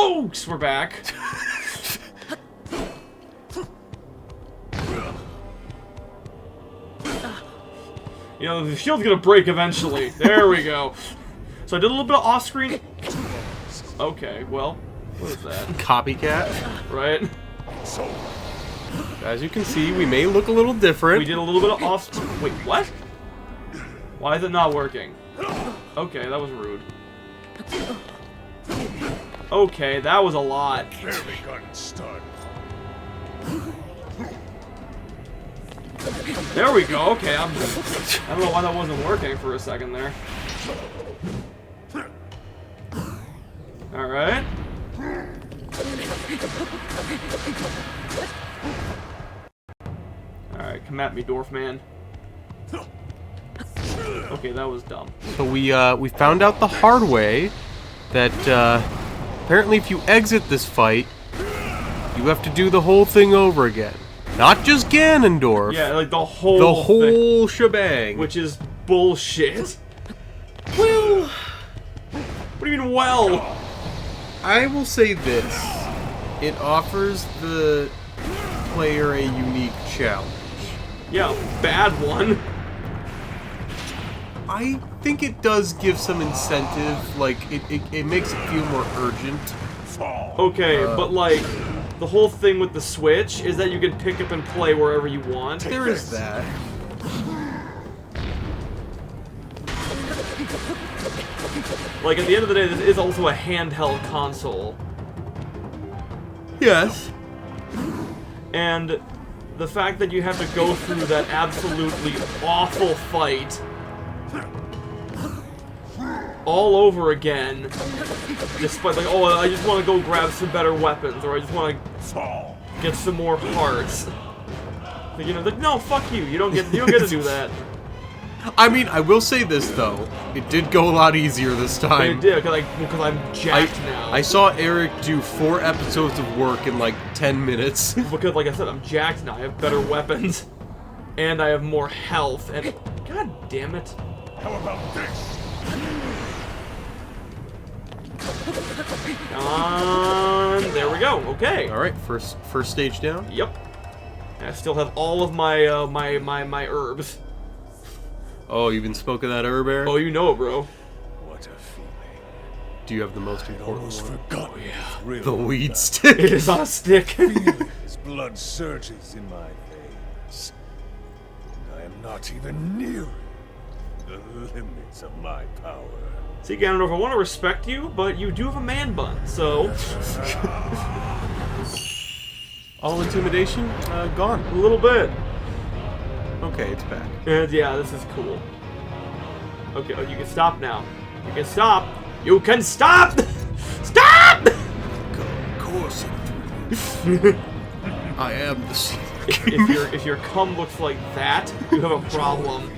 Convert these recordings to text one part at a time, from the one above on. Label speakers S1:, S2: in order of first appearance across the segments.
S1: folks! We're back. You know, the shield's gonna break eventually. There we go. So I did a little bit of off-screen. Okay, well, what is that?
S2: Copycat.
S1: Right?
S2: As you can see, we may look a little different.
S1: We did a little bit of off... Wait, what? Why is it not working? Okay, that was rude. Okay, that was a lot. There we go. Okay, I don't know why that wasn't working for a second there. All right. All right, come at me, dwarf man. Okay, that was dumb.
S2: So we found out the hard way that apparently if you exit this fight, you have to do the whole thing over again. Not just Ganondorf.
S1: Yeah, like the whole
S2: thing, shebang.
S1: which is bullshit. Well, what do you mean, well?
S2: I will say this. It offers the player a unique challenge.
S1: Yeah, bad one.
S2: I think it does give some incentive, like, it makes it feel more urgent.
S1: Okay, but like, the whole thing with the Switch is that you can pick up and play wherever you want.
S2: There is that.
S1: Like, at the end of the day, this is also a handheld console.
S2: Yes.
S1: And the fact that you have to go through that absolutely awful fight all over again, despite like, oh, I just want to go grab some better weapons, or I just want to get some more hearts. Like, you know, like, no, fuck you. You don't get to do that.
S2: I mean, I will say this though, it did go a lot easier this time.
S1: It did, because I'm jacked now.
S2: I saw Eric do 4 episodes of work in like 10 minutes.
S1: Because, like I said, I'm jacked now. I have better weapons, and I have more health. And god damn it!
S3: How about this?
S1: Come on, there we go. Okay.
S2: All right, first stage down.
S1: Yep. I still have all of my my herbs.
S2: Oh, you even spoke of that herb, Eric?
S1: Oh, you know it, bro.
S3: What a feeling.
S2: Do you have the most
S3: I
S2: important
S3: almost
S2: one?
S3: forgot. Yeah.
S2: The weed stick.
S1: It is on a stick.
S3: His blood surges in my veins. And I am not even near the limits of my power.
S1: See, Ganondorf, I want to respect you, but you do have a man bun, so...
S2: All intimidation? Gone.
S1: a little bit.
S2: Okay, it's back.
S1: And yeah, this is cool. Okay, oh, you can stop now. You can stop. You can stop! Stop!
S2: Coursing I am the sea.
S1: If your cum looks like that, you have a problem.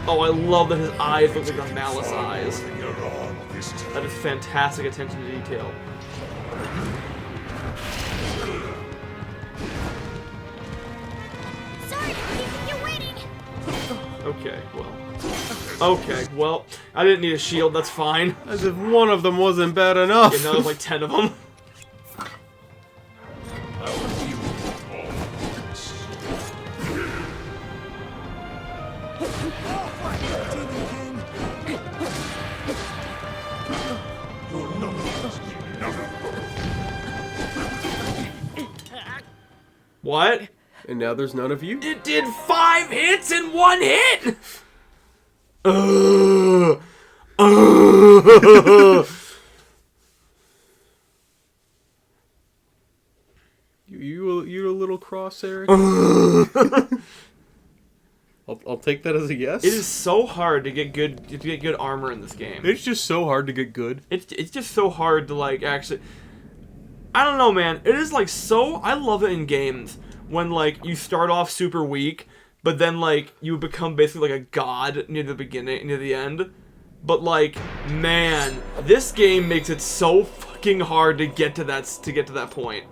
S1: Oh, I love that his eyes look like the Malice eyes. That is fantastic attention to detail.
S4: Sorry to keep you waiting.
S1: Okay, well, I didn't need a shield, that's fine.
S2: As if one of them wasn't bad enough.
S1: Yeah, now there's like 10 of them. What?
S2: And now there's none of you?
S1: It did 5 hits in 1 hit!
S2: You a little cross, Eric? I'll take that as a yes.
S1: It is so hard to get good armor in this game.
S2: It's just so hard to get good.
S1: It's just so hard to like actually. I don't know, man. It is like so. I love it in games when like you start off super weak, but then like you become basically like a god near the beginning, near the end. But like, man, this game makes it so fucking hard to get to that point.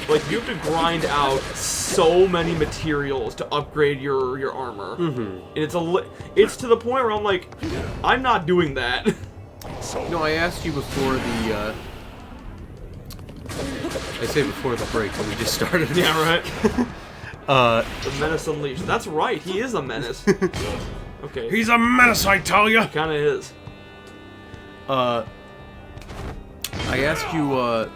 S1: like, you have to grind out so many materials to upgrade your armor. And it's to the point where I'm like, I'm not doing that.
S2: No, I asked you before the, I say before the break, but we just started.
S1: Yeah, right? The Menace Unleashed. That's right, he is a menace. Okay.
S2: He's a menace, I tell ya!
S1: Kinda is.
S2: I asked you,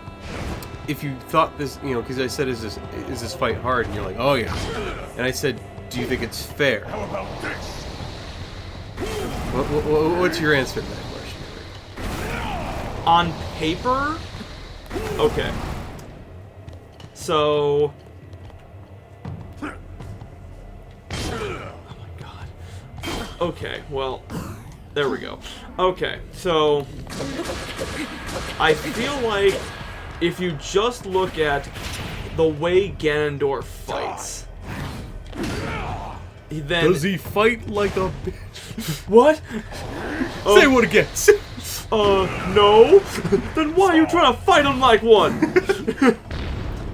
S2: if you thought this, you know, because I said, is this fight hard? And you're like, oh yeah. And I said, do you think it's fair?
S3: How about this?
S2: What's your answer to that question?
S1: On paper? Okay. So... Oh my god. Okay, well... There we go. Okay, so... I feel like if you just look at the way Ganondorf fights... Then...
S2: Does he fight like a bitch?
S1: What?
S2: Say what again?
S1: No? Then why are you trying to fight him like one?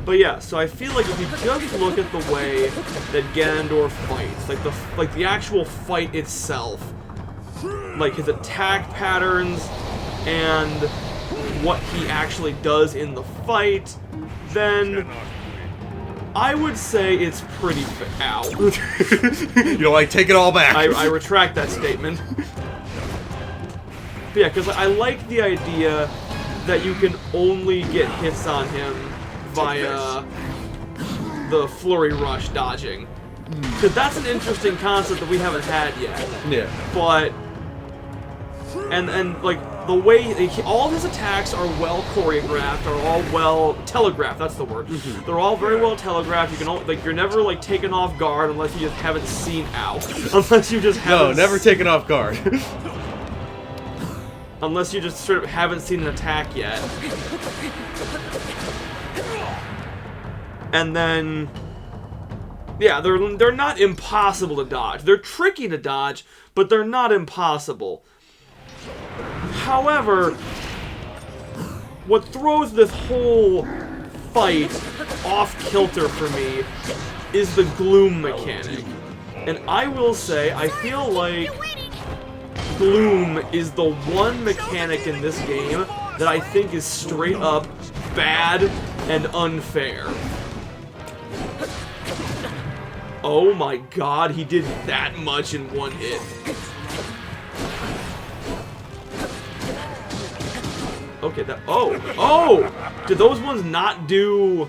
S1: But yeah, so I feel like if you just look at the way that Ganondorf fights, like the actual fight itself, like his attack patterns and what he actually does in the fight, then I would say it's pretty ow.
S2: You know, I take it all back.
S1: I retract that statement. But yeah, because I like the idea that you can only get hits on him via the Flurry Rush dodging. Because that's an interesting concept that we haven't had yet.
S2: Yeah.
S1: But... And like, the way... all of his attacks are well choreographed, are all well... telegraphed, that's the word. They're all very well telegraphed. You can only, like, you're never, like, taken off guard unless you just haven't seen... Ow. Unless you just haven't...
S2: No, never taken off guard.
S1: Unless you just sort of haven't seen an attack yet. And then... Yeah, they're not impossible to dodge. They're tricky to dodge, but they're not impossible. However, what throws this whole fight off kilter for me is the gloom mechanic. And I will say, I feel like gloom is the one mechanic in this game that I think is straight up bad and unfair. Oh my god, he did that much in one hit. Okay, that... Oh! Did those ones not do...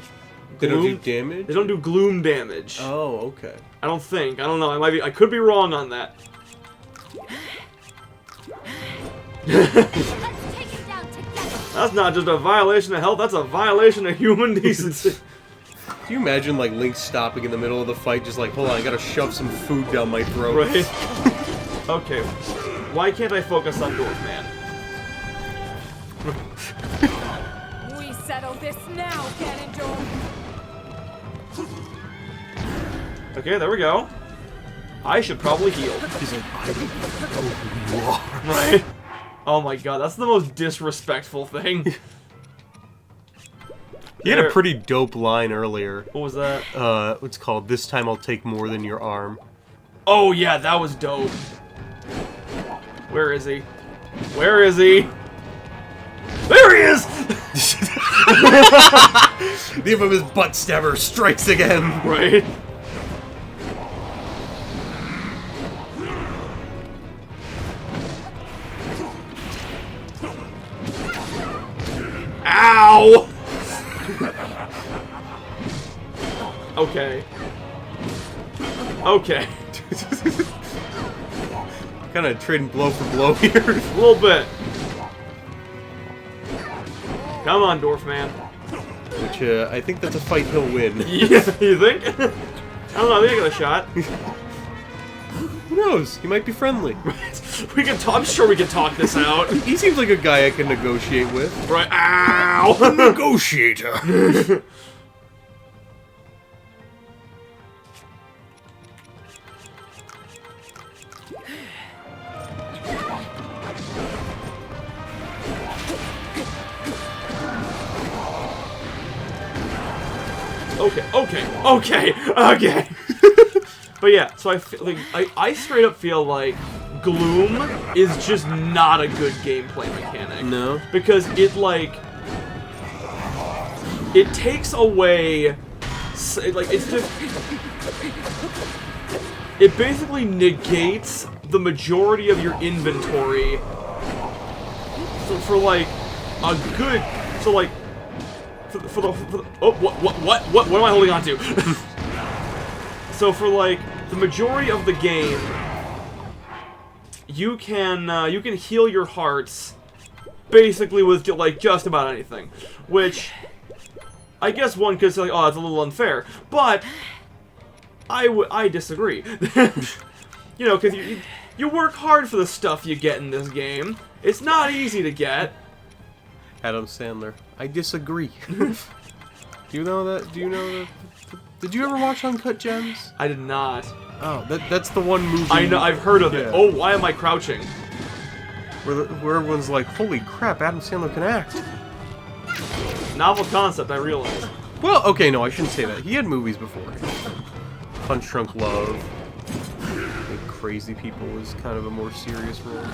S2: They don't do damage?
S1: They don't do gloom damage.
S2: Oh, okay.
S1: I don't think. I don't know. I could be wrong on that.
S4: Let's take it down together.
S1: That's not just a violation of health, that's a violation of human decency.
S2: Can you imagine, like, Link stopping in the middle of the fight, just like, hold on, I gotta shove some food down my throat.
S1: Right? Okay. Why can't I focus on Dwarf Man?
S5: We settle this now, Ganondorf.
S1: Okay, there we go. I should probably heal.
S2: He's like, I don't know who you are.
S1: Right? Oh my god, that's the most disrespectful thing.
S2: He had a pretty dope line earlier.
S1: What was that?
S2: What's called, "This time I'll take more than your arm."
S1: Oh yeah, that was dope. Where is he? Where is he? There he is!
S2: The infamous butt stabber strikes again.
S1: Right? Ow! Okay. Okay.
S2: Kind of trading blow for blow here.
S1: A little bit. Come on, Dwarf Man.
S2: Which, I think that's a fight he'll win.
S1: Yeah, you think? I don't know, I think I got a shot.
S2: Who knows? He might be friendly.
S1: We can talk, I'm sure we can talk this out.
S2: He seems like a guy I can negotiate with.
S1: Right, ow!
S2: Negotiator!
S1: Okay. But yeah, so I feel like I straight up feel like Gloom is just not a good gameplay mechanic.
S2: No.
S1: Because it takes away, like, it's just, it basically negates the majority of your inventory for like a good, so like for the oh, what am I holding on to? So for like the majority of the game, you can heal your hearts basically with like just about anything, which I guess one could say like, oh, it's a little unfair, but I disagree. You know, because you work hard for the stuff you get in this game. It's not easy to get.
S2: Adam Sandler. I disagree. Do you know that? Do you know that? Did you ever watch Uncut Gems?
S1: I did not.
S2: Oh, that's the one movie.
S1: I know. I've heard of it.
S2: Yeah.
S1: Oh, why am I crouching?
S2: Where everyone's like, holy crap, Adam Sandler can act.
S1: Novel concept, I realize.
S2: Well, okay, no, I shouldn't say that. He had movies before. Punch Drunk Love. Like Crazy People was kind of a more serious role.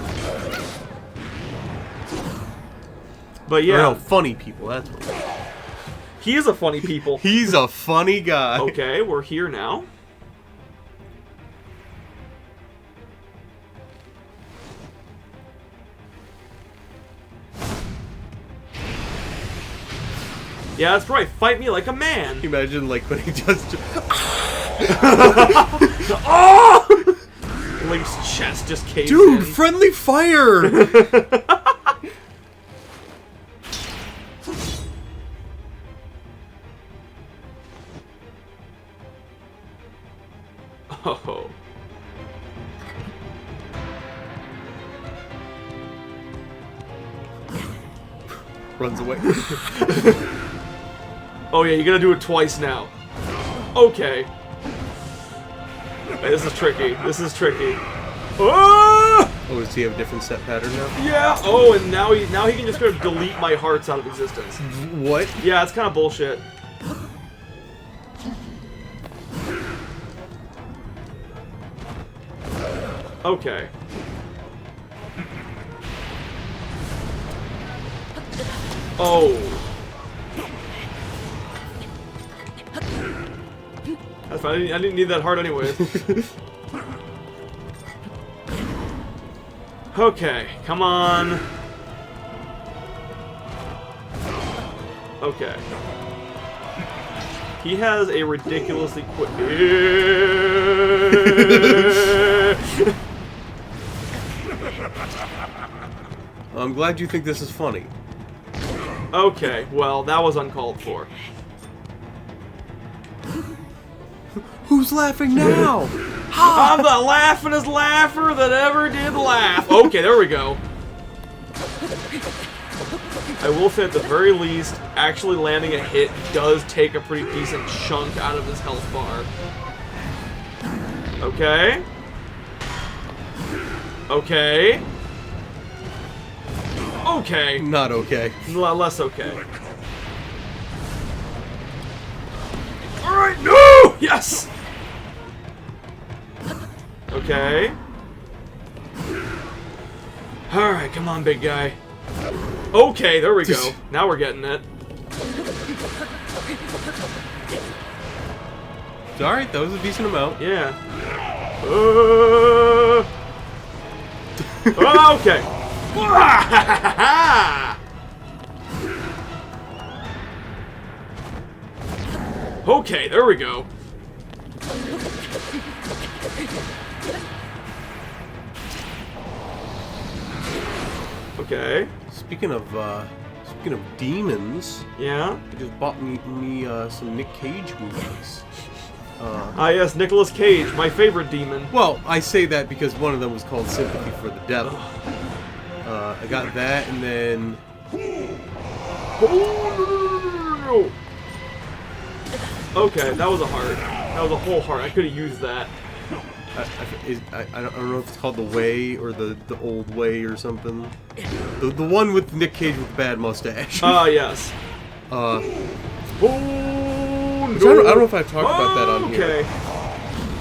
S1: But yeah.
S2: No, Funny People, that's what.
S1: He is a funny people.
S2: He's a funny guy.
S1: Okay, we're here now. Yeah, that's right. Fight me like a man.
S2: Can you imagine, like, when he just...
S1: Oh! Link's chest just caves
S2: Dude,
S1: in.
S2: friendly fire!
S1: Oh.
S2: Runs away.
S1: Oh yeah, you're gonna do it twice now. Okay. Hey, this is tricky. This is tricky. Oh!
S2: Oh, does he have a different set pattern now?
S1: Yeah. Oh, and now he can just sort of delete my hearts out of existence.
S2: What?
S1: Yeah, it's kind of bullshit. Okay. Oh. That's fine. I didn't need that heart anyways. Okay, come on. Okay. He has a ridiculously quick...
S2: I'm glad you think this is funny.
S1: Okay, well, that was uncalled for.
S2: Who's laughing now?
S1: I'm the laughingest laugher that ever did laugh. Okay, there we go. I will say at the very least, actually landing a hit does take a pretty decent chunk out of his health bar. Okay. Okay. Okay.
S2: Not okay.
S1: Less okay. Alright, no! Yes! Okay. Alright, come on, big guy. Okay, there we go. Now we're getting it.
S2: Alright, that was a decent amount.
S1: Yeah. Okay. Okay, there we go. Okay.
S2: Speaking of demons,
S1: Yeah.
S2: I just bought me some Nick Cage movies.
S1: Ah, yes, Nicolas Cage, my favorite demon.
S2: Well, I say that because one of them was called Sympathy for the Devil. I got that, and then...
S1: Oh, no. Okay, that was a heart. That was a whole heart. I could have used that.
S2: I don't know if it's called The Way or the Old Way or something. The one with Nick Cage with the bad mustache.
S1: Ah, yes.
S2: Uh,
S1: Oh, Oh,
S2: Which I don't know if I've talked about that on here.
S1: Okay.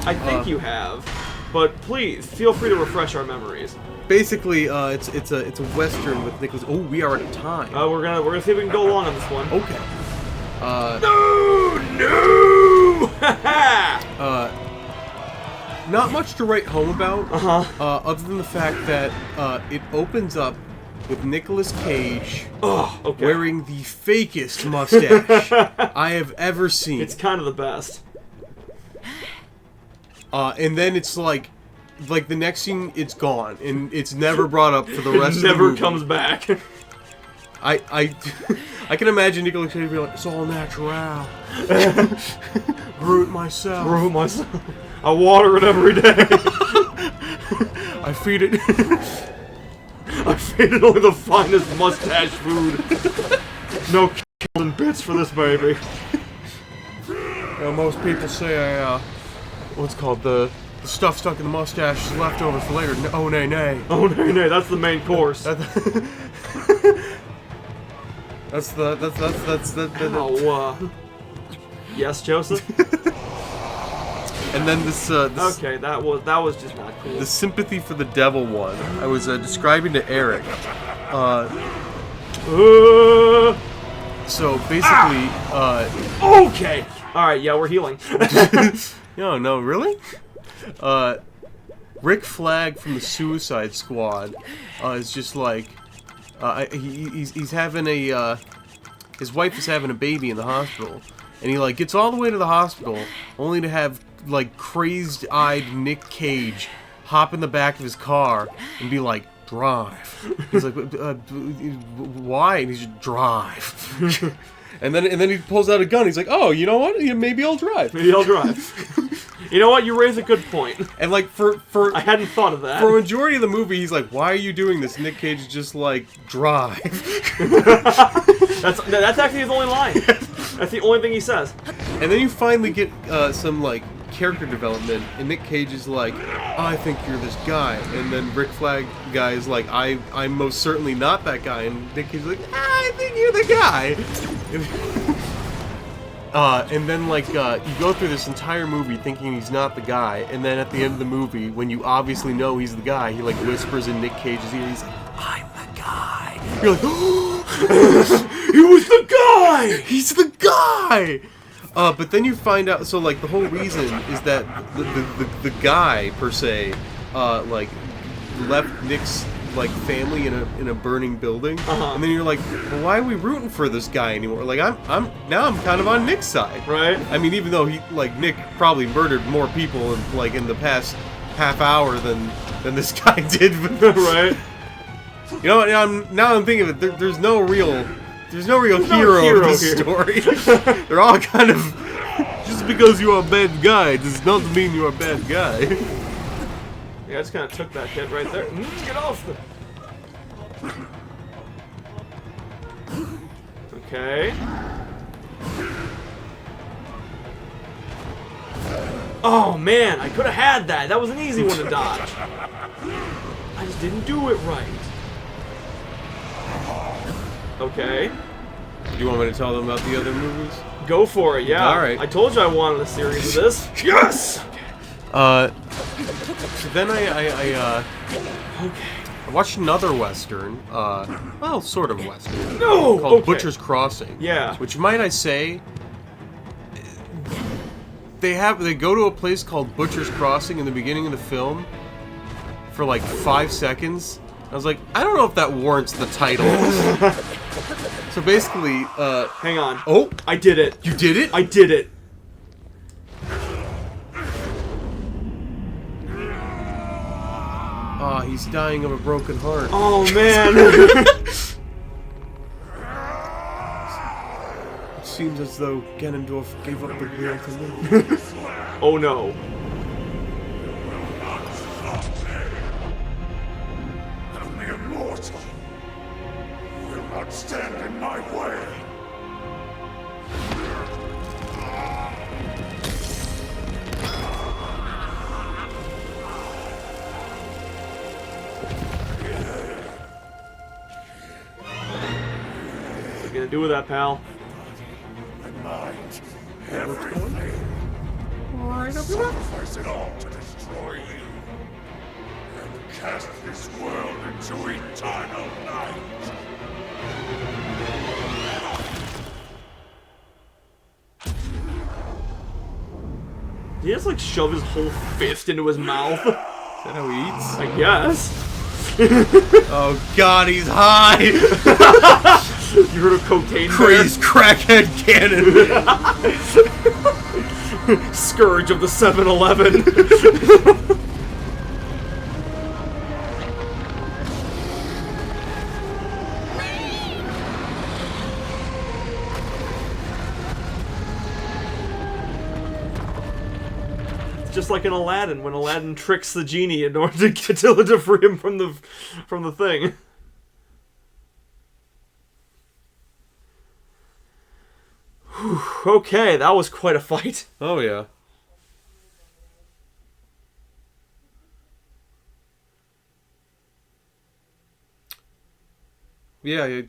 S1: I think you have, but please feel free to refresh our memories.
S2: Basically, it's a western with Nicholas. Oh, we are at time.
S1: We're gonna see if we can go along on this one.
S2: Okay.
S1: No!
S2: Not much to write home about. Other than the fact that it opens up with Nicolas Cage
S1: Okay.
S2: wearing the fakest mustache I have ever seen.
S1: It's kind of the best.
S2: And then it's like the next scene, it's gone, and it's never brought up for the rest of
S1: It
S2: the movie.
S1: never comes back.
S2: I can imagine Nicolas Cage being like, it's all natural. Grew it myself.
S1: Grew myself. I water it every day.
S2: I feed it.
S1: I feed it only the finest mustache food. No killing bits for this baby.
S2: Most people say what's it called, the stuff stuck in the mustache is left over for later. Oh nay nay.
S1: Oh nay, that's the main course.
S2: That's
S1: Oh, yes, Joseph.
S2: And then this
S1: Okay, that was just not cool.
S2: the sympathy for the devil one. I was describing to Eric. So basically,
S1: Okay. All right, yeah, we're healing.
S2: no, really? Rick Flag from the Suicide Squad is just like, he's having a, his wife is having a baby in the hospital, and he like gets all the way to the hospital only to have like crazed-eyed Nick Cage hop in the back of his car and be like, drive. He's like, why? And he's just, drive. And then he pulls out a gun. He's like, oh, you know what? Maybe I'll drive.
S1: Maybe I'll drive. You know what? You raise a good point.
S2: And like for
S1: I hadn't thought of that.
S2: for a majority of the movie, he's like, why are you doing this? Nick Cage is just like, drive.
S1: That's actually his only line. That's the only thing he says.
S2: And then you finally get some like character development, and Nick Cage is like, I think you're this guy, and then Rick Flag guy is like, I'm most certainly not that guy, and Nick Cage is like, I think you're the guy. And then like you go through this entire movie thinking he's not the guy, and then at the end of the movie, when you obviously know he's the guy, he like whispers in Nick Cage's ear, he's like, I'm the guy. You're like, he was the guy. He's the guy. But then you find out, so like the whole reason is that the guy per se, like left Nick's like family in a burning building, and then you're like, well, why are we rooting for this guy anymore? Like I'm kind of on Nick's side,
S1: Right.
S2: I mean, even though Nick probably murdered more people in the past half hour than this guy did, but
S1: Right.
S2: you know what? Now I'm thinking of it. There's no real hero of this
S1: here.
S2: story. They're all kind of, just because you are a bad guy does not mean you're a bad guy.
S1: Yeah, I just kind of took that hit right there. Get off the... Okay. Oh, man, I could have had that. That was an easy one to dodge. I just didn't do it right. Okay.
S2: Do you want me to tell them about the other movies?
S1: Go for it, yeah.
S2: All right.
S1: I told you I wanted a series of this. Yes!
S2: So then I watched another Western, well, sort of Western.
S1: No!
S2: Called
S1: Okay.
S2: Butcher's Crossing.
S1: Yeah.
S2: Which, might I say, they go to a place called Butcher's Crossing in the beginning of the film for like 5 seconds. I was like, I don't know if that warrants the title. So basically,
S1: Hang on.
S2: oh,
S1: I did it.
S2: you did it?
S1: I did it.
S2: Ah, he's dying of a broken heart.
S1: Oh, man.
S2: It seems as though Ganondorf gave up the will to live.
S1: Oh, no.
S3: I'm the immortal. Will not stand in my way.
S1: What are you gonna do with that, pal?
S3: My mind everything. Sacrifice it all to destroy you. And cast this world into eternal night.
S1: He just like shove his whole fist into his mouth.
S2: Is that how he eats?
S1: I guess.
S2: Oh god, he's high!
S1: You heard of cocaine?
S2: Crazed crackhead cannon!
S1: Scourge of the 7-Eleven. Just like in Aladdin, when Aladdin tricks the genie in order to get to free him from the thing. Whew, okay, that was quite a fight.
S2: Oh yeah. Yeah,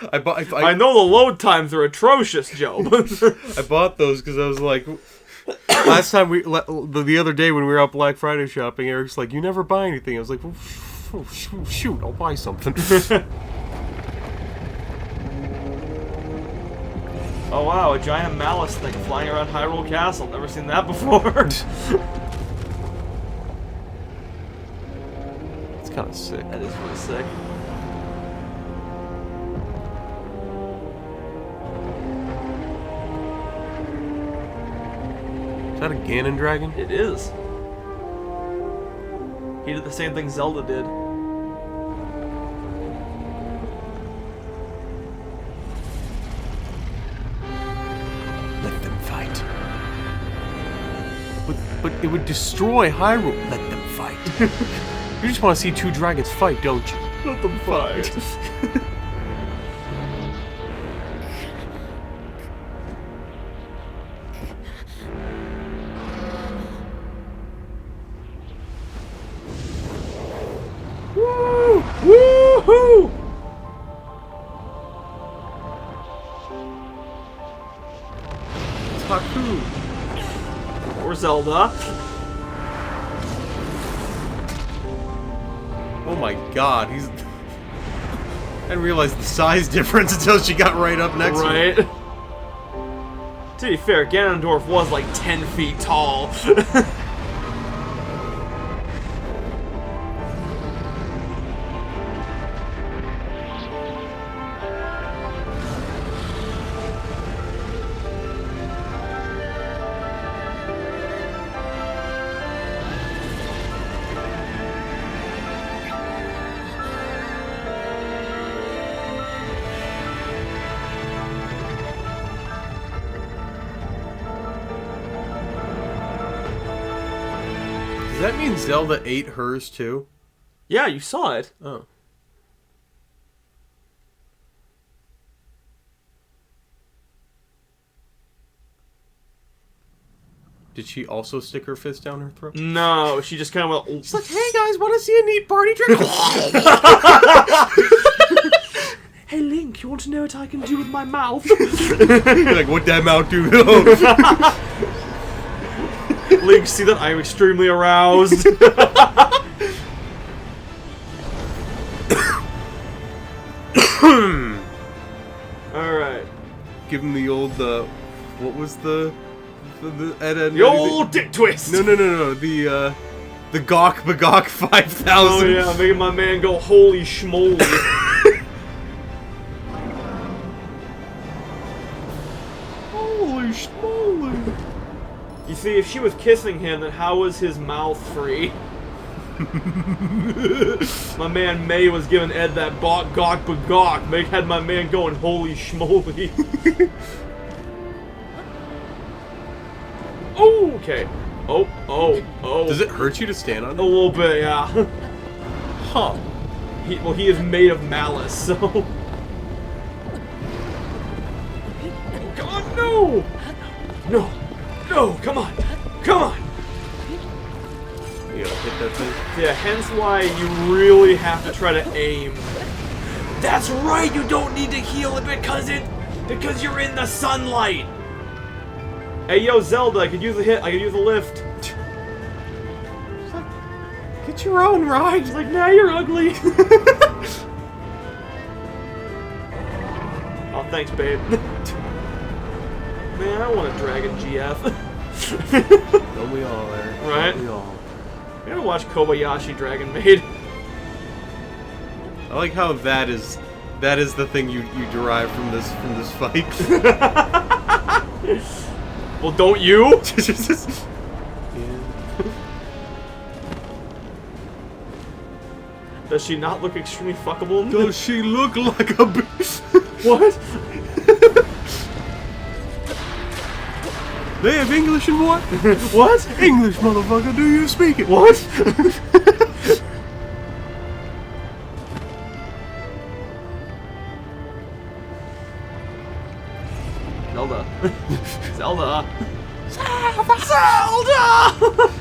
S1: I know the load times are atrocious, Joe.
S2: I bought those because I was like, last time the other day when we were out Black Friday shopping, Eric's like, "You never buy anything." I was like, well, shoot, I'll buy something.
S1: Oh wow, a giant malice thing flying around Hyrule Castle. Never seen that before.
S2: It's kind of sick.
S1: That is really sick.
S2: Is that a Ganon dragon?
S1: It is. He did the same thing Zelda did.
S2: Let them fight. But it would destroy Hyrule. Let them fight. You just want to see two dragons fight, don't you?
S1: Let them fight. Woo! Woohoo!
S2: Taku.
S1: Or Zelda.
S2: Oh my god, he's... I didn't realize the size difference until she got right up next to
S1: Right.
S2: him.
S1: To be fair, Ganondorf was like 10 feet tall.
S2: Does that mean Zelda ate hers too?
S1: Yeah, you saw it.
S2: Oh. Did she also stick her fist down her throat?
S1: No, she just kind of went...
S2: She's like, hey guys, want to see a neat party trick?
S1: Hey Link, you want to know what I can do with my mouth?
S2: You're like, what that mouth do?
S1: Link, see that? I am extremely aroused. Alright.
S2: Give him the old, what was the
S1: old dick twist!
S2: No, the Gawk Bagawk 5000.
S1: Oh yeah, making my man go holy schmoly.
S2: Holy schmoly.
S1: You see, if she was kissing him, then how was his mouth free? My man May was giving Ed that gawk bagawk. Had my man going holy schmoly. Oh, okay. Oh.
S2: Does it hurt you to stand on
S1: A
S2: it?
S1: little bit, yeah.
S2: Huh.
S1: He is made of malice, so... Oh god, no! No, come on!
S2: You gotta hit that thing.
S1: Yeah, hence why you really have to try to aim. That's right, you don't need to heal it because Because you're in the sunlight! Hey, yo, Zelda, I could use a hit. I could use a lift.
S2: It's like, get your own ride.
S1: She's like, nah, you're ugly. Oh, thanks, babe. Man, I want a Dragon GF.
S2: Don't we all, Eric?
S1: Right?
S2: Don't we all?
S1: I gotta watch Kobayashi Dragon Maid.
S2: I like how that is the thing you derive from this fight.
S1: Well, don't you? Does she not look extremely fuckable?
S2: Does she look like a bitch?
S1: What?
S2: They have English in what?
S1: What?
S2: English, motherfucker, do you speak it?
S1: What? Zelda. Zelda. Zelda!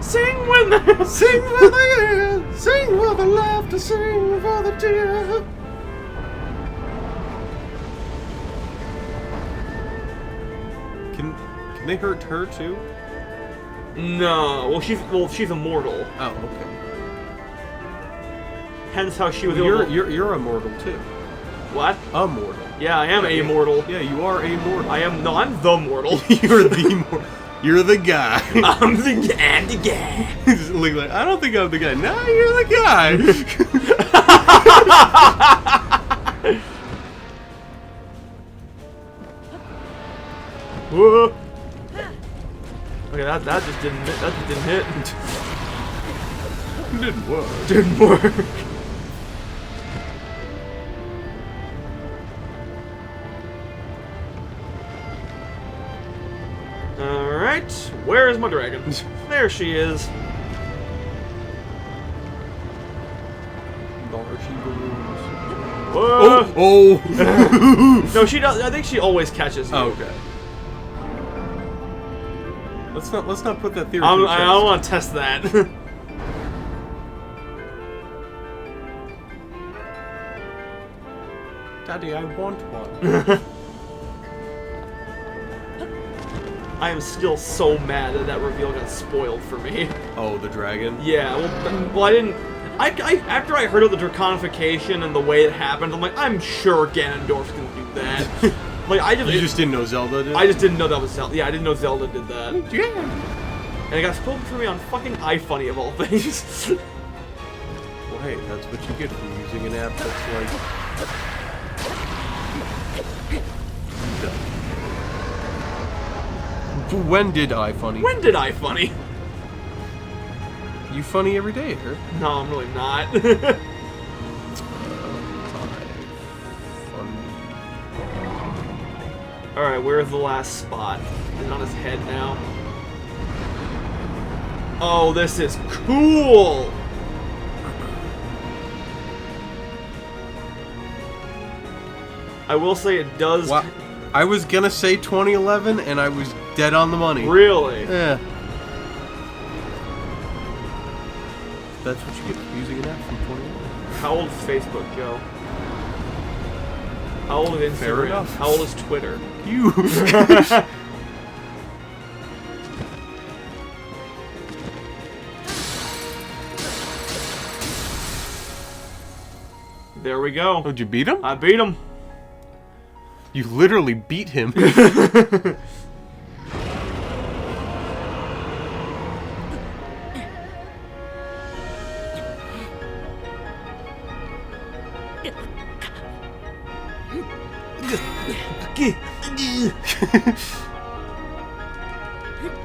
S1: Sing with the
S2: Sing for the air, sing for the laughter, sing for the tear. Can they hurt her too?
S1: No. Well, she's immortal.
S2: Oh, okay.
S1: Hence how she was
S2: Well,
S1: able to...
S2: you're immortal too.
S1: What?
S2: Immortal.
S1: Yeah, I am immortal.
S2: Yeah, you are immortal.
S1: I'm the mortal.
S2: You're the You're the guy.
S1: I'm the guy.
S2: Just look like, I don't think I'm the guy. No, you're the guy.
S1: Whoa. Okay, that just didn't hit.
S2: Didn't work.
S1: Didn't work. Alright, where is my dragon? There she is.
S2: There she goes.
S1: Whoa.
S2: Oh!
S1: No, she does. I think she always catches you.
S2: Oh, okay. Let's not put that theory.
S1: I don't want to test that.
S2: Daddy, I want one.
S1: I am still so mad that reveal got spoiled for me.
S2: Oh, the dragon?
S1: Yeah, well, I didn't... after I heard of the draconification and the way it happened, I'm like, I'm sure Ganondorf's gonna do that. Like,
S2: You just didn't know Zelda did?
S1: I just didn't know that was Zelda. Yeah, I didn't know Zelda did that.
S2: Yeah.
S1: And it got spoken for me on fucking iFunny of all things.
S2: Well, hey, that's what you get from using an app that's like... When did iFunny?
S1: When did iFunny?
S2: You funny every day, huh?
S1: No, I'm really not. Alright, where's the last spot? Is it on his head now? Oh, this is cool! I will say it does...
S2: Wow. I was gonna say 2011, and I was dead on the money.
S1: Really?
S2: Yeah. That's what you get for using an app from 2011.
S1: How old is Facebook, Joe? How old is Instagram?
S2: Fair enough.
S1: How old is Twitter?
S2: You.
S1: There we go.
S2: Oh, did you beat him?
S1: I beat him.
S2: You literally beat him.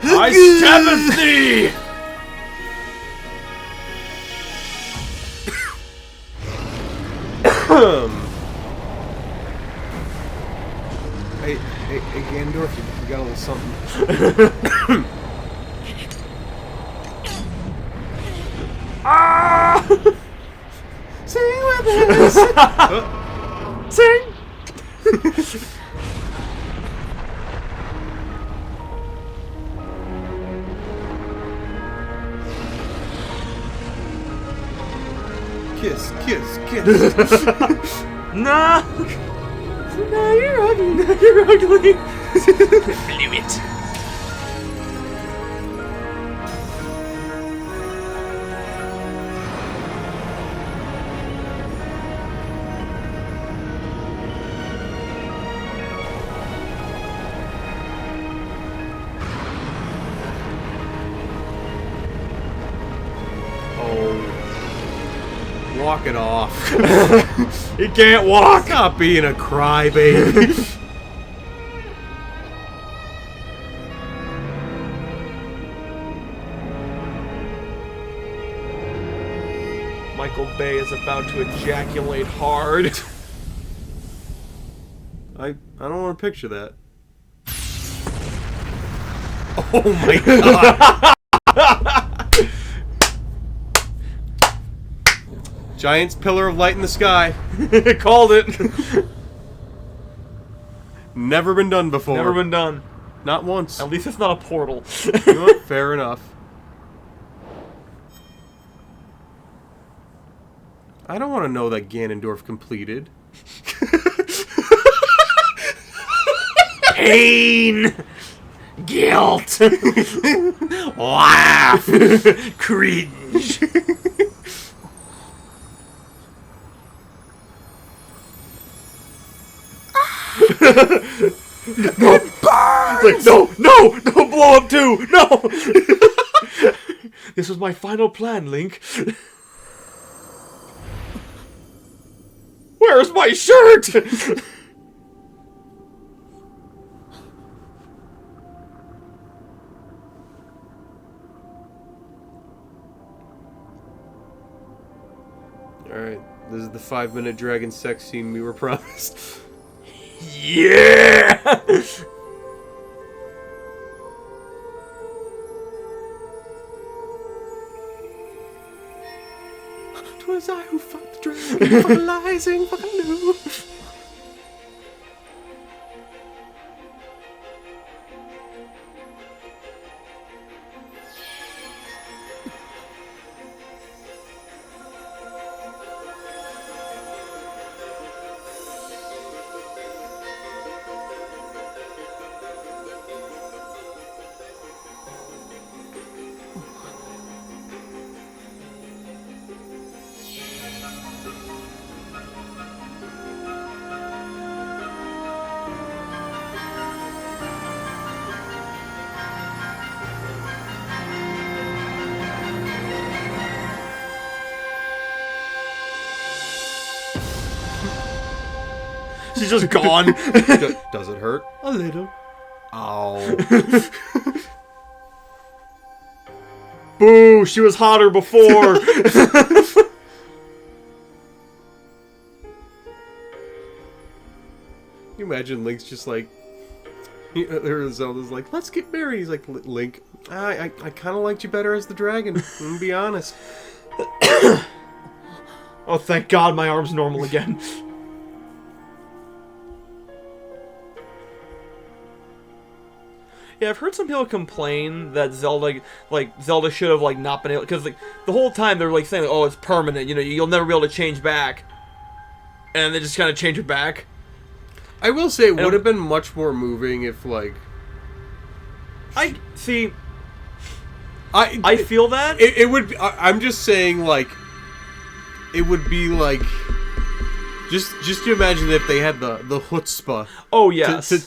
S1: I stabbeth thee!
S2: Hey, Ganondorf, you got a little something.
S1: Ah!
S2: Sing with us!
S1: Sing!
S2: Kiss, kiss, kiss.
S1: Nah. Nah, you're ugly. Nah, you're ugly. Blew it.
S2: Walk it off.
S1: He can't walk.
S2: Stop being a crybaby.
S1: Michael Bay is about to ejaculate hard.
S2: I don't want to picture that. Oh my god. Giant's pillar of light in the sky.
S1: Called it.
S2: Never been done before.
S1: Never been done.
S2: Not once.
S1: At least it's not a portal.
S2: You know what? Fair enough. I don't want to know that Ganondorf completed.
S1: Pain! Guilt! Laugh! Cringe! No! Like, no! Don't blow up too! No! This was my final plan, Link. Where's my shirt?
S2: Alright, this is the 5-minute dragon sex scene we were promised.
S1: Yeah!
S2: 'Twas I who fought the dragon, fertilizing, fucking new.
S1: She's just gone.
S2: Does it hurt? A little. Ow.
S1: Boo! She was hotter before.
S2: You imagine Link's just like, Zelda's like, let's get married. He's like, Link, I kind of liked you better as the dragon. I'm gonna be honest.
S1: Oh, thank God, my arm's normal again. Yeah, I've heard some people complain that Zelda should have, like, not been able... Because, like, the whole time they're, like, saying, like, oh, it's permanent, you know, you'll never be able to change back. And they just kind of change it back.
S2: I will say, it would have been much more moving if, like...
S1: I feel that.
S2: It would... I'm just saying, like... It would be, like... Just to imagine if they had the chutzpah.
S1: Oh, yes.
S2: To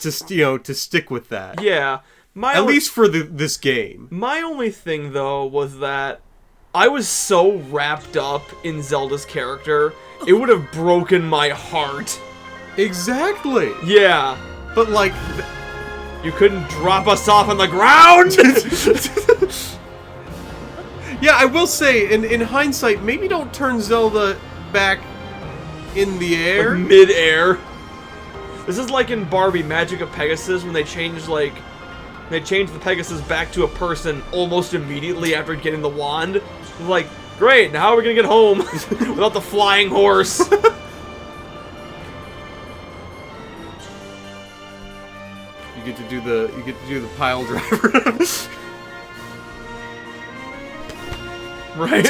S2: stick with that.
S1: Yeah.
S2: At least for this game.
S1: My only thing, though, was that I was so wrapped up in Zelda's character, it would have broken my heart.
S2: Exactly.
S1: Yeah.
S2: But, like...
S1: You couldn't drop us off on the ground?
S2: Yeah, I will say, in hindsight, maybe don't turn Zelda back in the air.
S1: Like mid-air. This is like in Barbie Magic of Pegasus when they changed, like... They changed the Pegasus back to a person almost immediately after getting the wand. Like, great, now how are we gonna get home without the flying horse?
S2: You get to do the pile driver.
S1: Right?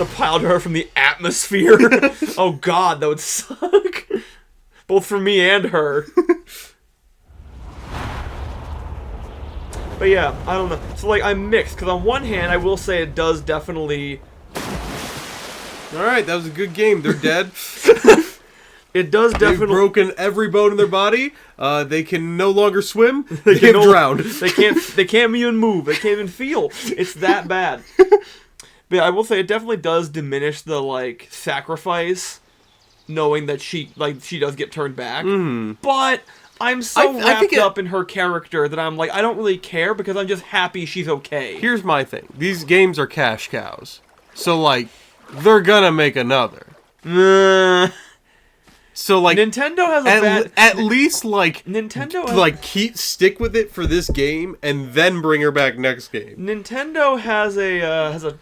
S1: The pile driver from the atmosphere. Oh god, that would suck. Both for me and her. But yeah, I don't know. So like, I'm mixed, because on one hand, I will say it does definitely...
S2: Alright, that was a good game. They're dead.
S1: It does
S2: They've
S1: definitely...
S2: broken every bone in their body. They can no longer swim. They have drowned.
S1: They can't even move. They can't even feel. It's that bad. But I will say it definitely does diminish the like sacrifice, knowing that she does get turned back. But I'm so wrapped up in her character that I'm like, I don't really care because I'm just happy she's okay.
S2: Here's my thing. These games are cash cows. So like, they're gonna make another. So like,
S1: Nintendo has
S2: at least like
S1: Nintendo
S2: stick with it for this game and then bring her back next game.
S1: Nintendo has a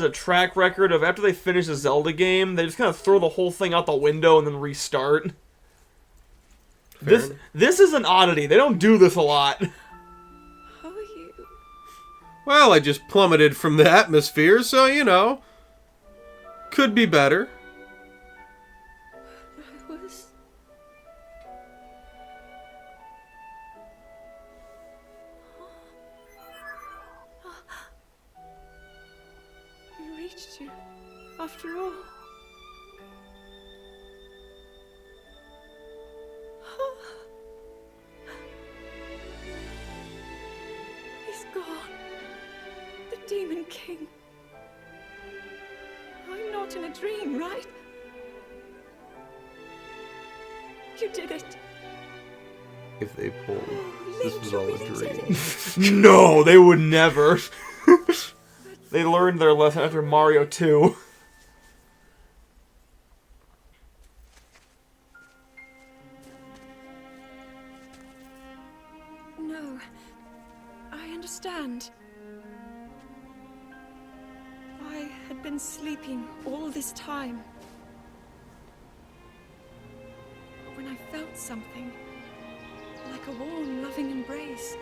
S1: track record of after they finish a Zelda game, they just kind of throw the whole thing out the window and then restart. This is an oddity. They don't do this a lot.
S5: How are you?
S2: Well, I just plummeted from the atmosphere, so you know, could be better.
S5: I was... We reached you, after all. He's gone. The Demon King. I'm not in a dream, right? You did it.
S2: If they pulled, this was all a dream.
S1: No, they would never. They learned their lesson after Mario 2.
S5: No, I understand. I had been sleeping all this time. But when I felt something, like a warm, loving embrace,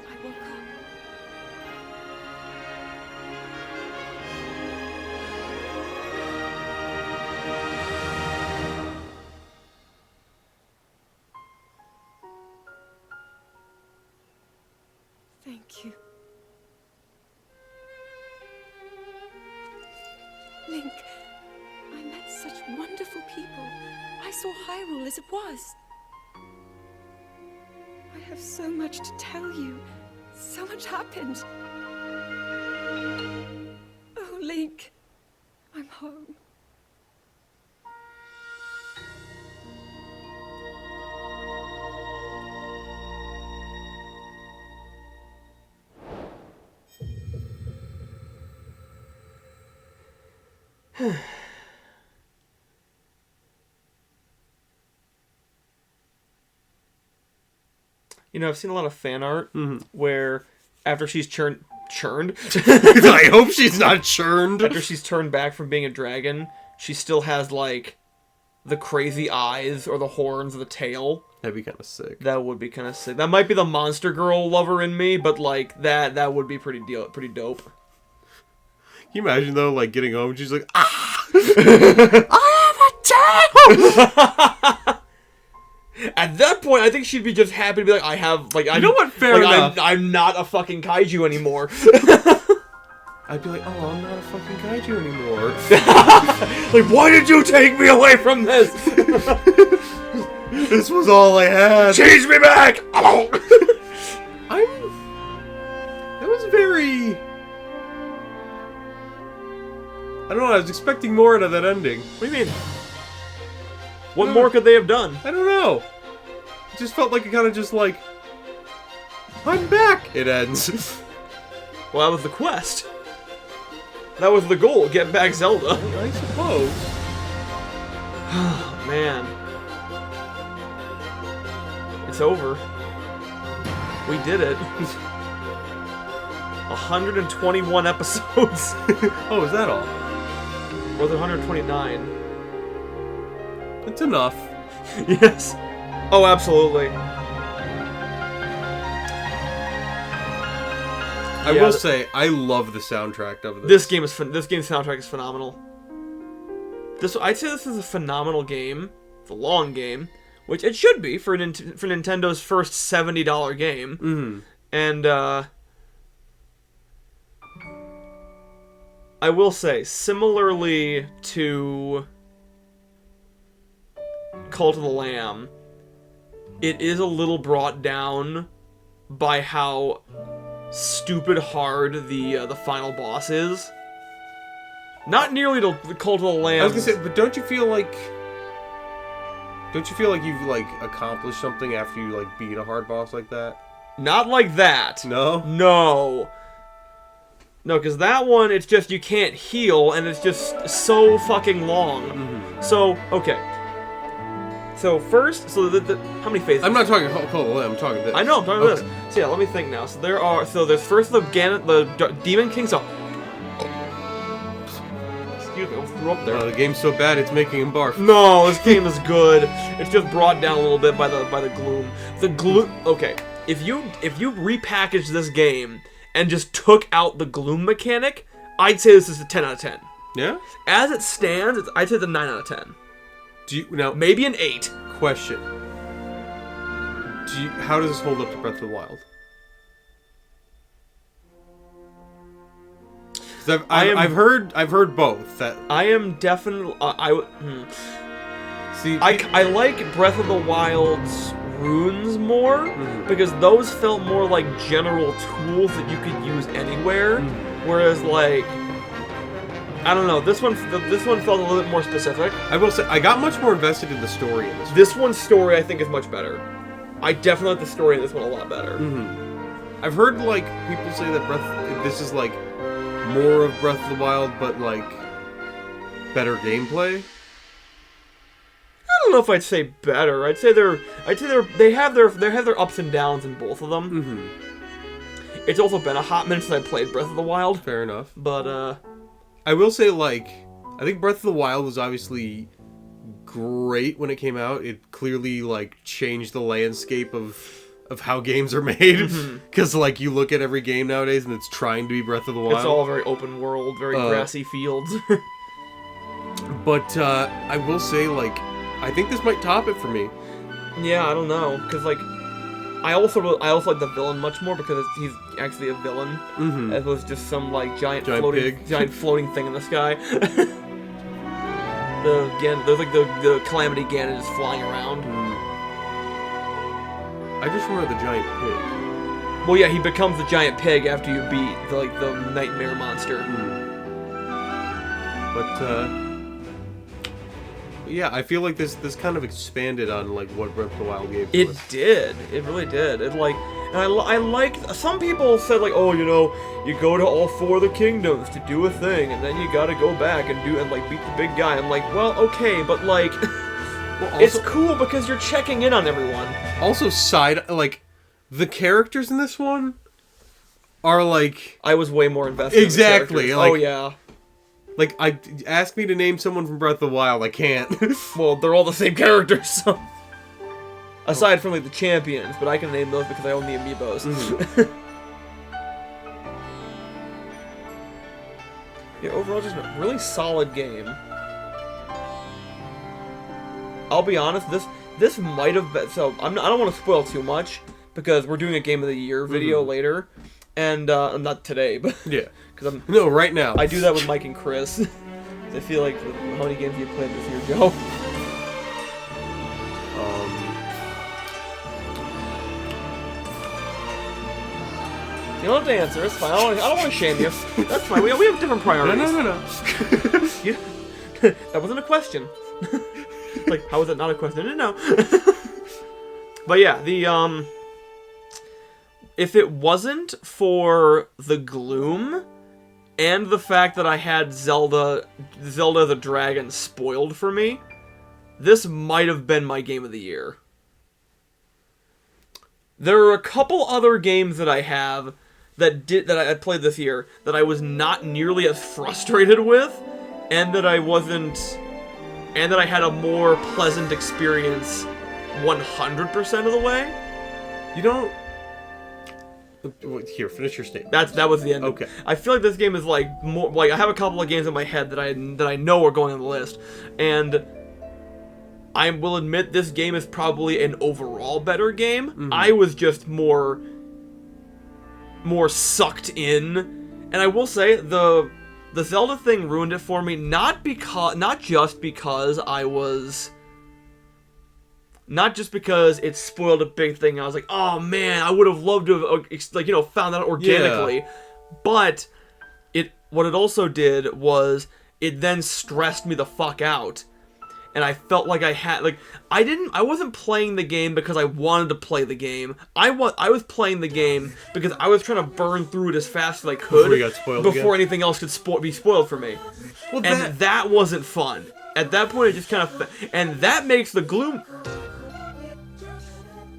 S5: I woke up. Thank you. Link, I met such wonderful people. I saw Hyrule as it was. I have so much to tell you. So much happened. Oh, Link, I'm home.
S1: You know, I've seen a lot of fan art where after she's churned.
S2: I hope she's not churned.
S1: After she's turned back from being a dragon, she still has like the crazy eyes or the horns or the tail.
S2: That'd be kind of sick.
S1: That would be kind of sick. That might be the monster girl lover in me, but like that would be pretty dope. Can
S2: you imagine though, like getting home and she's like, ah, I have a tail.
S1: At that point, I think she'd be just happy to be like, I have, like,
S2: you know what? Fair enough.
S1: I'm not a fucking kaiju anymore.
S2: I'd be like, oh, I'm not a fucking kaiju anymore.
S1: Like, why did you take me away from this?
S2: This was all I had.
S1: Change me back!
S2: That was very... I don't know, I was expecting more out of that ending.
S1: What do you mean? What more could they have done?
S2: I don't know. It just felt like it kind of just like, I'm back. It ends.
S1: Well, that was the quest. That was the goal, get back Zelda.
S2: I suppose.
S1: Oh, man. It's over. We did it. 121 episodes.
S2: Oh, is that all?
S1: Or was it 129?
S2: It's enough.
S1: Yes. Oh, absolutely.
S2: I will say, I love the soundtrack of this.
S1: This game's soundtrack is phenomenal. I'd say this is a phenomenal game. It's a long game, which it should be for Nintendo's first $70 game.
S2: Mm-hmm.
S1: And I will say, similarly to Cult of the Lamb, it is a little brought down by how stupid hard the final boss is. Not nearly to Cult of the Lamb.
S2: I was gonna say, but don't you feel like you've like accomplished something after you like beat a hard boss like that?
S1: Not like that.
S2: No?
S1: No, because that one, it's just you can't heal, and it's just so fucking long.
S2: Mm-hmm.
S1: So, okay. So first, how many phases?
S2: I'm not talking Cult of the Lamb, I'm talking this.
S1: I know, I'm talking this. So yeah, let me think now. So there's first the Demon King, so... Excuse me, I threw up there.
S2: The game's so bad, it's making him barf.
S1: No, this game is good. It's just brought down a little bit by the gloom. Okay, if you repackage this game and just took out the gloom mechanic, I'd say this is a 10 out of 10.
S2: Yeah?
S1: As it stands, I'd say it's a 9 out of 10.
S2: Now,
S1: maybe an 8.
S2: Question. How does this hold up to Breath of the Wild? Because I've heard both. That
S1: I am definitely
S2: See,
S1: I like Breath of the Wild's runes more because those felt more like general tools that you could use anywhere, whereas like I don't know, this one felt a little bit more specific.
S2: I will say I got much more invested in the story in this one.
S1: This one's story I think is much better. I definitely like the story in this one a lot better.
S2: I've heard like people say that this is like more of Breath of the Wild, but like better gameplay.
S1: I don't know if I'd say better. I'd say they have their ups and downs in both of them. It's also been a hot minute since I played Breath of the Wild.
S2: Fair enough.
S1: But
S2: I will say, like, I think Breath of the Wild was obviously great when it came out. It clearly like changed the landscape of how games are made. Because like you look at every game nowadays and it's trying to be Breath of the Wild.
S1: It's all very open world, very grassy fields.
S2: But I will say, like, I think this might top it for me.
S1: Yeah, I don't know, because like I also like the villain much more because he's actually a villain, as opposed to just some like giant floating thing in the sky. There's like the Calamity Ganon just flying around.
S2: I just remember the giant pig.
S1: Well, yeah, he becomes the giant pig after you beat the nightmare monster.
S2: But yeah, I feel like this kind of expanded on like what Breath of the Wild gave to us.
S1: It did. It really did. It like, and I like. Some people said like, oh, you know, you go to all 4 of the kingdoms to do a thing, and then you got to go back and like beat the big guy. I'm like, well, okay, but like, well, also, it's cool because you're checking in on everyone. Also,
S2: like, the characters in this one are like,
S1: I was way more invested.
S2: Exactly.
S1: In the
S2: like,
S1: oh yeah.
S2: Like, ask me to name someone from Breath of the Wild, I can't.
S1: Well, they're all the same characters, so... Aside from, like, the champions, but I can name those because I own the amiibos. Yeah, overall, just a really solid game. I'll be honest, this might have been... So, I don't want to spoil too much, because we're doing a Game of the Year video later. And, not today, but...
S2: Yeah.
S1: No,
S2: right now.
S1: I do that with Mike and Chris. I feel like, how many games have you played this year, Joe? You don't have to answer, it's fine. I don't want to shame you. That's fine, we have different priorities.
S2: No.
S1: That wasn't a question. Like, how is it not a question? No. But yeah, if it wasn't for the gloom... and the fact that I had Zelda the Dragon spoiled for me, this might have been my game of the year. There are a couple other games that I have that I played this year that I was not nearly as frustrated with, and that I had a more pleasant experience 100% of the way.
S2: You know, Here, finish your statement.
S1: That was the end.
S2: Okay.
S1: I feel like this game is like more like I have a couple of games in my head that I know are going on the list, and I will admit this game is probably an overall better game.
S2: Mm-hmm. I
S1: I was just more sucked in, and I will say the Zelda thing ruined it for me. Not just because it spoiled a big thing. I was like, oh man, I would have loved to have found that organically.
S2: Yeah.
S1: But what it also did was it then stressed me the fuck out. And I felt like I wasn't playing the game because I wanted to play the game. I was playing the game because I was trying to burn through it as fast as I could
S2: Before you got spoiled
S1: before
S2: again?
S1: anything else could be spoiled for me.
S2: Well,
S1: And that wasn't fun. At that point, it just kind of... And that makes the gloom...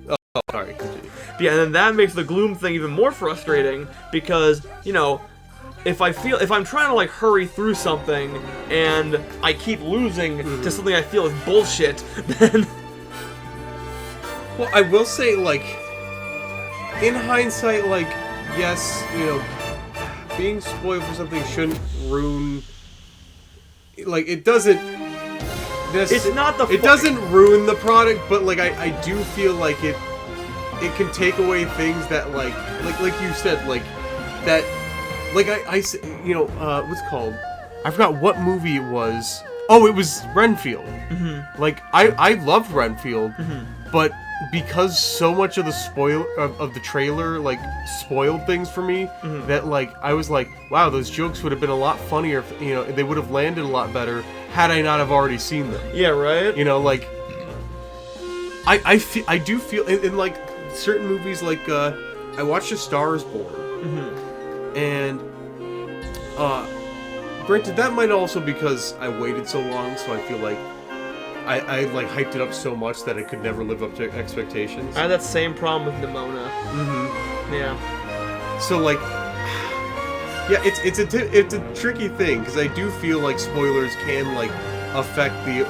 S2: Oh, sorry, continue.
S1: Yeah, and then that makes the gloom thing even more frustrating because, if I'm trying to, like, hurry through something and I keep losing to something I feel is bullshit, then...
S2: Well, I will say, like, in hindsight, like, yes, being spoiled for something shouldn't ruin... Like, it doesn't...
S1: It's not the...
S2: It doesn't ruin the product, but, like, I do feel like it can take away things that, like you said, like, that... Like, what's it called? I forgot what movie it was. Oh, it was Renfield. Mm-hmm. Like, I loved Renfield, but because so much of the of the trailer, like, spoiled things for me, that, like, I was like, wow, those jokes would have been a lot funnier, if, they would have landed a lot better had I not have already seen them.
S1: Yeah, right?
S2: Like, I do feel, in like, certain movies, like, I watched A Star is Born.
S1: Mm-hmm.
S2: And, granted, that might also because I waited so long, so I feel like I like hyped it up so much that it could never live up to expectations.
S1: I had that same problem with Nimona.
S2: Mm-hmm.
S1: Yeah.
S2: So, like, yeah, it's a tricky thing because I do feel like spoilers can, like, affect the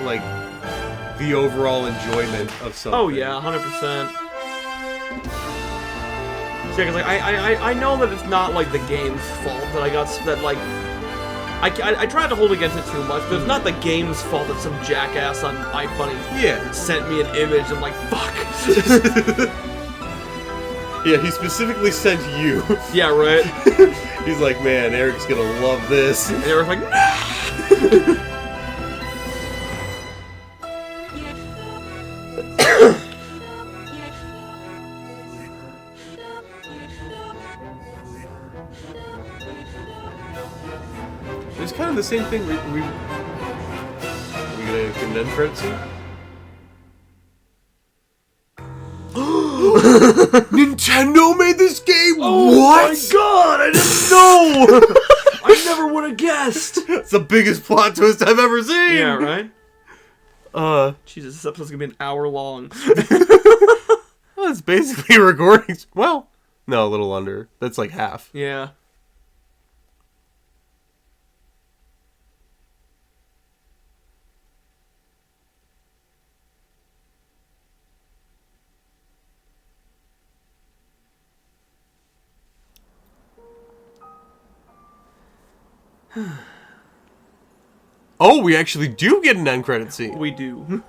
S2: overall enjoyment of something.
S1: Oh yeah, 100%. Yeah, because like, I know that it's not like the game's fault that I tried to hold against it too much, but it's not the game's fault that some jackass on iFunny sent me an image. I'm like, fuck.
S2: Yeah, he specifically sent you.
S1: Yeah, right.
S2: He's like, man, Eric's gonna love this.
S1: And Eric's like, no!
S2: It's kind of the same thing. Are we gonna get an end credit scene? Nintendo made this game?
S1: Oh
S2: what?
S1: my god, I didn't know! I never would have guessed!
S2: It's the biggest plot twist I've ever seen!
S1: Yeah, right? Jesus, this episode's gonna be an hour long.
S2: Well, it's basically a recording. Well, no, a little under. That's like half.
S1: Yeah.
S2: Oh, we actually do get an end credit scene.
S1: We do.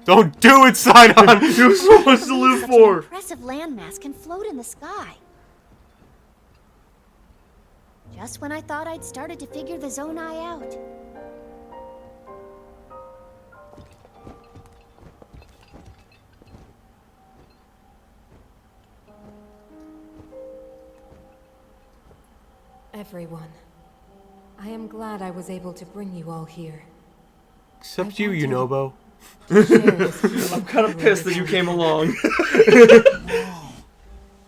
S2: Don't do it, Sidon! You have so much to live
S4: Such
S2: for!
S4: an impressive landmass can float in the sky. Just when I thought I'd started to figure the Zonai out.
S6: Everyone, I am glad I was able to bring you all here.
S2: Except you, Yunobo.
S1: I'm kind of pissed that you came along.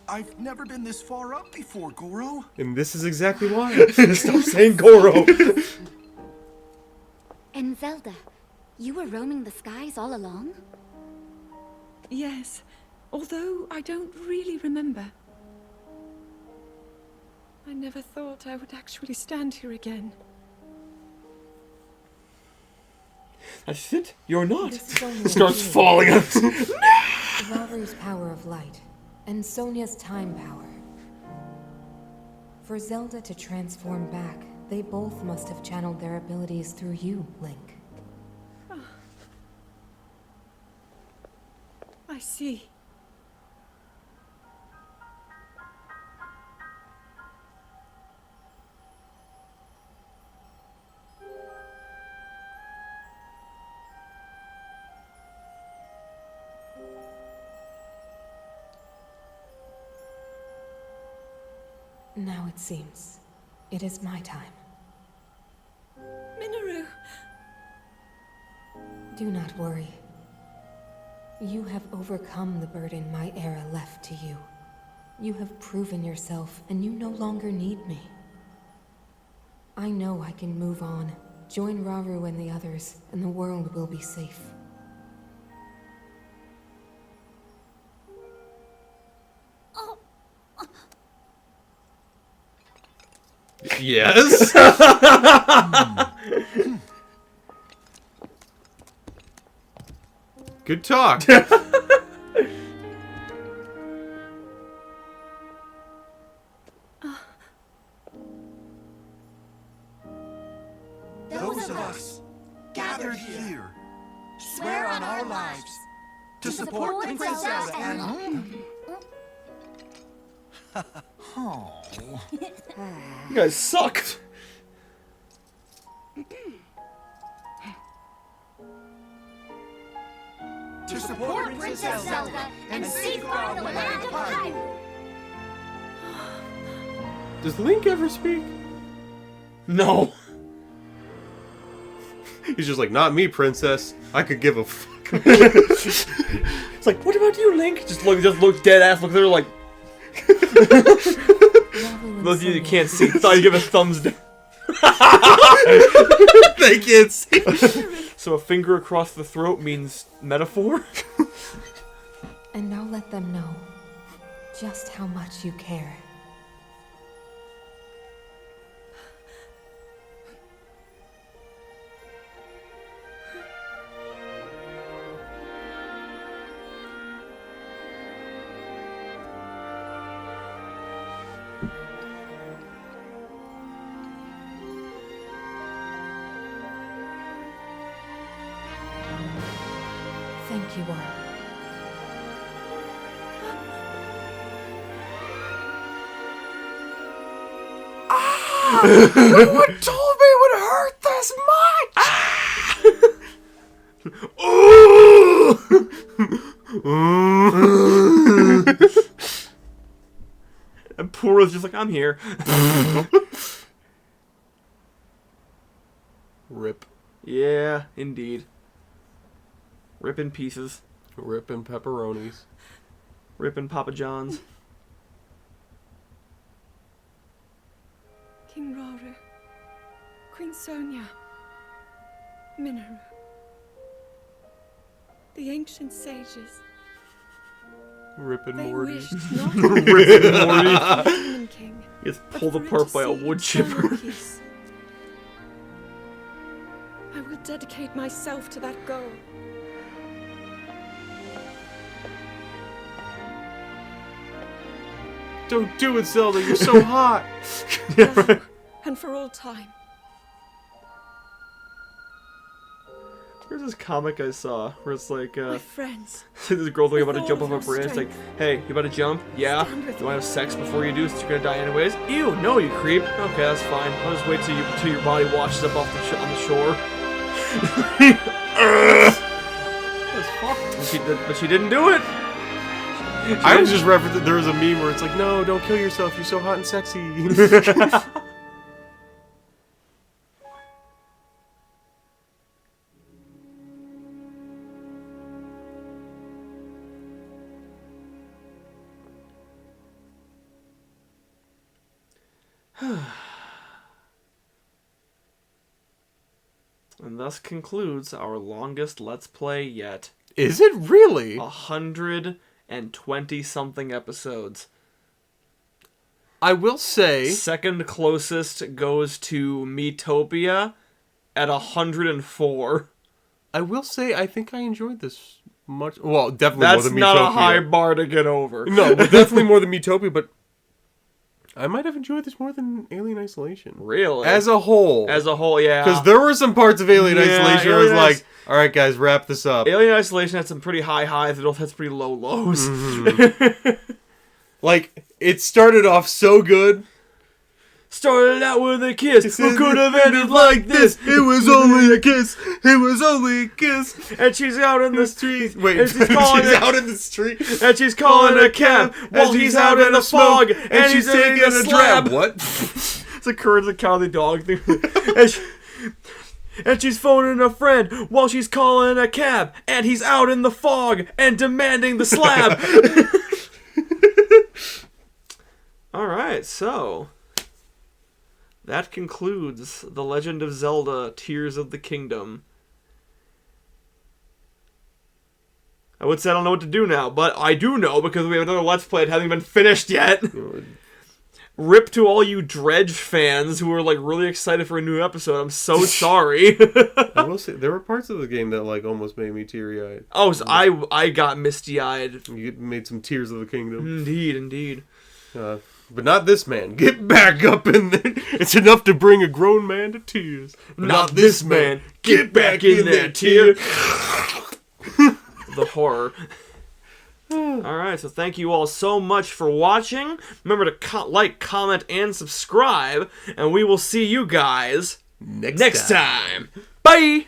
S7: I've never been this far up before, Goro.
S2: And this is exactly why.
S1: Stop saying Goro.
S4: And Zelda, you were roaming the skies all along?
S5: Yes, although I don't really remember. I never thought I would actually stand here again.
S1: That's it? You're not.
S6: It is Sonia's
S1: Starts
S6: healing.
S1: falling out.
S6: Raru's power of light, and Sonia's time power. For Zelda to transform back, they both must have channeled their abilities through you, Link.
S5: I see.
S6: Now it seems it is my time.
S5: Minoru!
S6: Do not worry. You have overcome the burden my era left to you. You have proven yourself, and you no longer need me. I know I can move on, join Raru and the others, and the world will be safe.
S2: Yes. Good talk.
S7: Those of us gathered here swear on our lives to support Princess Zelda and... Oh.
S1: You guys suck.
S7: To support Princess Zelda and safeguard the land of Hyrule.
S2: Does Link ever speak?
S1: No.
S2: He's just like, not me, princess. I could give a fuck.
S1: It's like, what about you, Link? Just look dead ass. Look at her like. Those of you that can't see, thought you give a thumbs down.
S2: They can't see.
S1: So a finger across the throat means metaphor?
S6: And now let them know just how much you care. Thank you all.
S2: No one told me it would hurt this much.
S1: And Pura's just like, I'm here.
S2: Rip.
S1: Yeah, indeed. Rip in pieces.
S2: Rip and pepperonis.
S1: Rip in Papa John's.
S5: King Raru, Queen Sonia, Minoru, the ancient sages.
S2: Rip and
S5: They
S2: Morty.
S5: wished not
S1: Rip and Morty.
S5: the Demon King,
S1: Gets
S5: but
S1: pulled
S5: for it
S1: apart
S5: to
S1: by a
S5: see
S1: wood
S5: eternal
S1: chipper.
S5: peace. I will dedicate myself to that goal.
S2: Don't do it, Zelda. You're so hot.
S5: Now and for all time.
S1: There's this comic I saw where it's like,
S5: My friends,
S1: this girl's like about to
S5: with
S1: jump
S5: all
S1: off a
S5: your
S1: bridge. It's like,
S5: strength.
S1: hey, you about to jump? Yeah.
S5: Stand with
S1: You want to have
S5: me.
S1: sex before you do, since you're gonna die anyways? Ew, no, you creep. Okay, that's fine. I'll just wait till your body washes up off the on the shore.
S2: That's fucked.
S1: But she didn't do it.
S2: I was just referencing. There was a meme where it's like, no, don't kill yourself. You're so hot and sexy.
S1: And thus concludes our longest Let's Play yet.
S2: Is it really?
S1: 120 something episodes.
S2: I will say.
S1: Second closest goes to Metopia at 104.
S2: I will say, I think I enjoyed this much. Well, definitely
S1: That's
S2: more than
S1: not
S2: Miitopia.
S1: a high bar to get over.
S2: No, but definitely more than Miitopia, but I might have enjoyed this more than Alien Isolation.
S1: Really?
S2: As a whole.
S1: As a whole, yeah.
S2: Because there were some parts of Alien Isolation where I was
S1: Alien
S2: like, alright guys, wrap this up.
S1: Alien Isolation had some pretty high highs, it also had some pretty low lows.
S2: Like, it started off so good.
S1: Started out with a kiss, who could have ended like this?
S2: It was only a kiss. It was only a kiss.
S1: And she's out in the street.
S2: Wait,
S1: and
S2: she's out in the street.
S1: And she's calling a cab while he's out in the fog. And she's taking a slab.
S2: What?
S1: It's a Courage the Cowardly Dog thing. And she's phoning a friend while she's calling a cab. And he's out in the fog and demanding the slab. Alright, so that concludes The Legend of Zelda Tears of the Kingdom. I would say I don't know what to do now, but I do know because we have another Let's Play that hasn't been finished yet. Rip to all you Dredge fans who are like really excited for a new episode. I'm so sorry.
S2: I will say, there were parts of the game that like almost made me teary-eyed.
S1: Oh, so I got misty-eyed.
S2: You made some Tears of the Kingdom.
S1: Indeed.
S2: But not this man. Get back up in there. It's enough to bring a grown man to tears. But
S1: Not this man. Get back in there, tear. The horror. Alright, so thank you all so much for watching. Remember to like, comment, and subscribe. And we will see you guys next time. Bye!